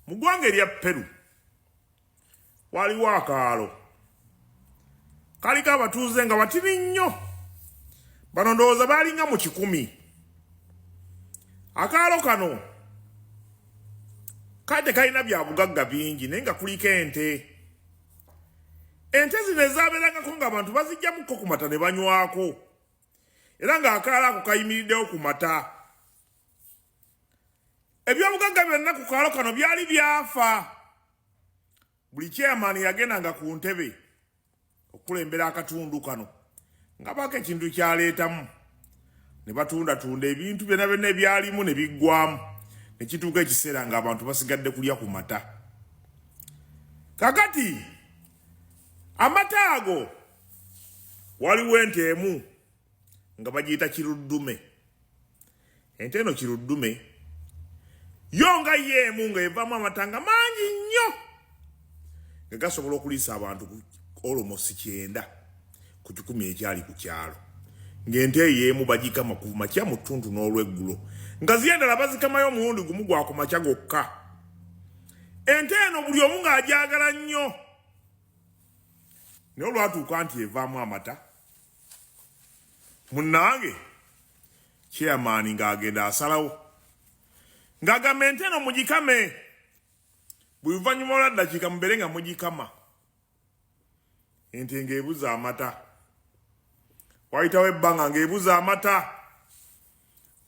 Mu ggwanga erya Peru waliwo akaalo kaliko abatuuze nga batini nnyo, bano ndowooza baalinga mu 1,000. Akaalo kano kade kalina bya bugagga bingi naye nga kuliko ente. Ente zino ezaabeerangako ng'abantu bazijjamukko ku mata ne banywako, era ng'akaalo ako kayimiriddewo ku mata. Ebyobugagga byonna ku kaalo kano byali byafa. Buli chairman yagendanga ku ntebe okulembera akatundu kano nga bako ekintu kyaleetamu ne batundatunda ebintu byonna byonna ebyalimu ne biggwamu, ne kituuka ekiseera ng'abantu basigadde kulya ku mata. Kakati amata ago waliwo ente emu nga bagiyita kiruddume. Ente eno kiruddume yo nga ye emu nga evaamu amata nga mangi nnyo nga gasobola okuliisa abantu almost 9 ku 10 ekyali ku kyalo. Ng'ente eyo emu bagikama ku makya mu ttuntu n'olweggulo, nga ziyendala bazikamayo omulundi gumu gwa ku makya gokka. Ente eno buli omu ng'agyagala nnyo, naye olwatuuka nti evaamu amata, munnange chairman ng'agenda asalawo ng'agamba ente eno mugikame, buli luvannyuma olwa ddakiika mubeere nga mugikama. Ente ng'ebuza amata, wayitawo ebbanga ng'ebuza amata,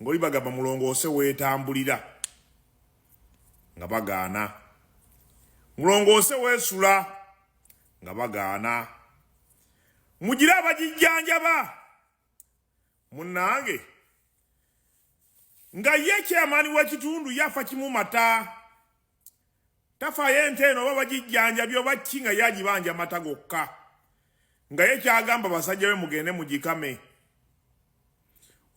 ng'oli bagamba mulongoose weetambulira nga bagaana, mulongoose weesula nga bagaana, mugire abagijjanjaba. Munnange nga ye chairman w'ekitundu yafa kimu mata, tafaayo ente eno oba bagijjanjabi oba ki nga yagibanja mata gokka, nga ye kyagamba basajja be mugende mugikame.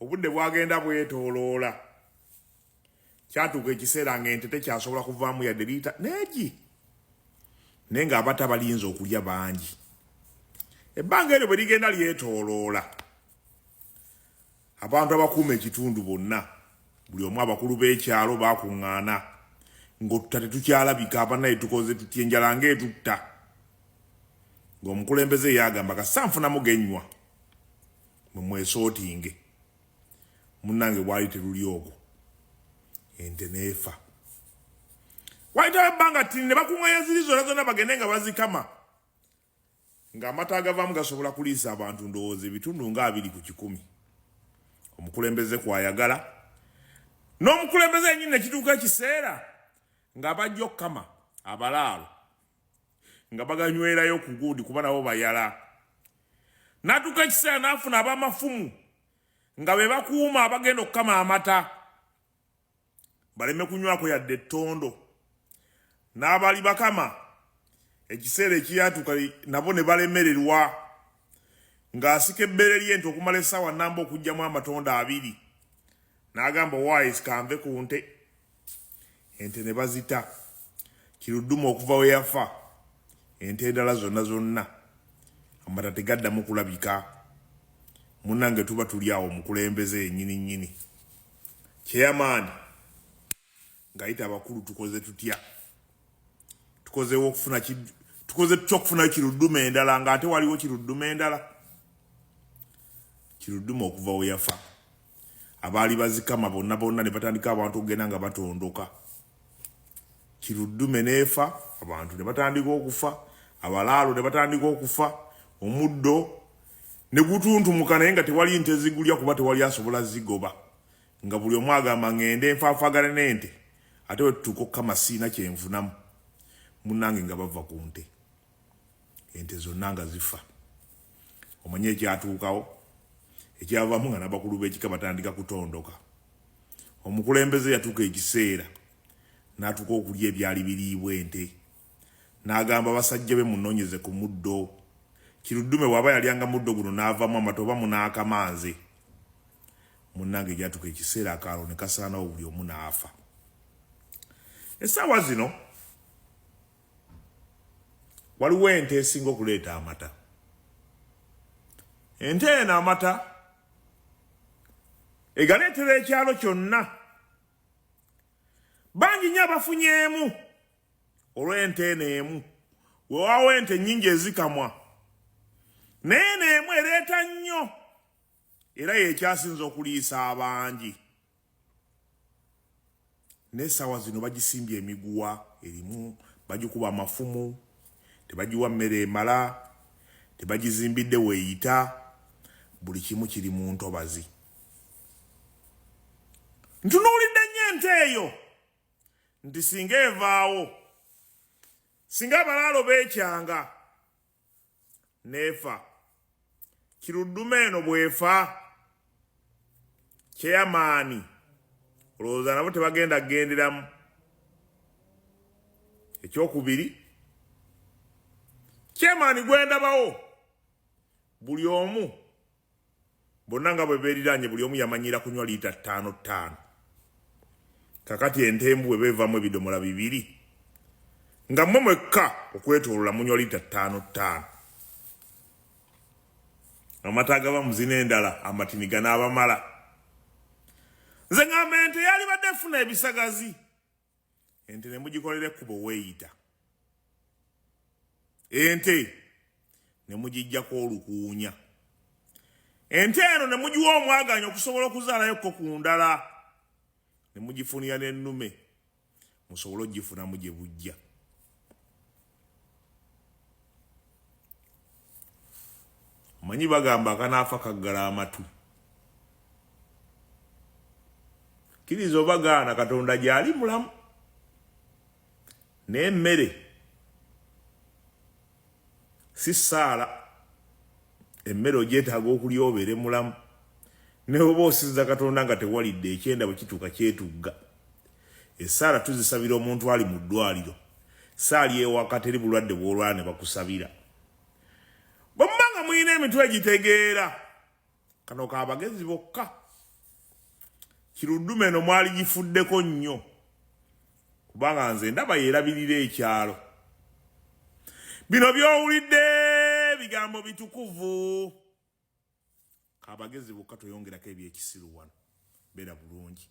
Obudde bwagenda bwetooloola, kyatuuka ekiseera ng'ente tekyasobola kuvaamu yadde liita neegi, naye ng'abata balinza okulya bangi. Ebbanga eryo bwe ligenda lyetooloola, abantu abakuuma ekitundu bonna, buli omu abakulu b'ekyalo baakuŋŋaana ng'otutta tetukyalabika, abannaye tukoze tutya, enjala ng'etutta. Ng'omukulembeze yagamba kasanfunamu gennywa mwe mwesootinge. Munnange bwali teruli ogwo, ente neefa. Wayitawo ebbanga ttini ne bakuŋŋaanya ziri zonna zonna bagende nga bazikama, ng'amata agavaamu gasobola kuliisa abantu ndowooza ebitundu nga 20 ku 100. Omukulembeze kwayagala, n'omukulembeze yennyini ne kituuka ekiseera ng'abajja okukama abalaalo nga baganywerayo ku gundi kuba nabo bayala. N'atuuka ekiseera n'afuna ab'amafumu nga be bakuuma abagenda okukama amata baleme kunywako yadde ettondo. N'abali bakama ekiseera ekyatuuka nabo ne balemererwa, ng'asika ebbeere ly'ente okumala essaawa nnamba okuggyamu amatonda 2. N'agamba wise kanve ku nte. Ente ne bazita kiruddumu okuva we yafa, ente endala zonna zonna amata tegaddamu kulabika. Munnange tuba tuli awo omukulembeze yennyini nnyini, chairman ng'ayita abakulu, tukoze tutya? Tukozewo okufuna tukoze tutya okufunayo kiruddumu endala ng'ate waliwo kiruddumu endala? Kiruddumu okuva we yafa, abaali bazikama bonna bonna ne batandika abantu okugenda nga batondoka. Kiruddume neefa, abantu ne batandika okufa, abalaalo ne batandika okufa, omuddo ne gutuntumuka naye nga tewali nte zigulya kuba tewali asobola zigoba, nga buli omu agamba ngende enfaafagane n'ente, ate we tutuuka okukama siina kyenfunamu. Munnange nga bava ku nte, ente zonna nga zifa. Omanye ekyatuukawo, ekyavaamu nga n'abakulu b'ekika batandika kutondoka. Omukulembeze yatuuka ekiseera n'atuuka okulya ebyali biriibwa ente, n'agamba basajja be munoonyeze ku muddo. Kiruddume bw'aba yalyanga muddo guno n'avaamu amata oba munaakamanze. Munnange gyatuuka ekiseera akaalo ne kasaanawo buli omu n'afa. Essaawa zino waliwo ente esinga okuleeta amata. Ente eno amata egaleetera ekyalo kyonna. Bangi nnyo abafunyeemu olw'ente n'emu weewaawo ente nnyingi ezikamwa naye n'emu ereeta nnyo era yekyasinza okuliisa abangi n'essaawa zino bagisimbye emiguwa erimu bagikuba amafumu tebagiwa mmere emala tebagizimbidde weeyita buli kimu kiri mu ntobazi ntunuulidde nnyo ente eyo nti singa evaawo singa abalaalo beekyanga neefa kiruddume eno bwefa kyeyamaani olowooza nabo tebagenda kugenderamu ekyokubiri kyemaani gwendabawo buli omu bonna nga bwe beeriranye buli omu yamanyira kunywa liita 5 kakati entembu bwe beevamu ebidomola 2 nga mmwe mwekka okwetoolola munywa liita 5 amata agaba muzina endala amatini ganaabamala nze ngamba ente yali badde efuna ebisagazi ente ne mugikolera ekkubo weeyita ente ne mugijjako olukuunya ente eno ne mugiwa omwaganya okusobola okuzaalayo ku ndala ne mugifunira n'ennume musobole ogifunamu gye bujja manyi bagamba akanaafa kaggala amatu kiriza obagaana katonda gyali mulamu n'emmere si ssaala emmere ogyetaaga okulya obeere mulamu ne oba osinza katonda nga tewalidde ekyenda bwe kituuka kyetugga essaala tuzisabira omuntu ali mu ddwaliro saali ewaka teri bulwadde bw'olwala ne bakusabira bwe muba nga mulina emitwe egitegeera kano ka bagezi bokka kiruddume eno mwali gifuddeko nnyo kubanga nze ndaba yeerabirira ekyalo bino by'owulidde bigambo bitukuvu ka bagezi bokka toyongerako ebyekisiru wano beera bulungi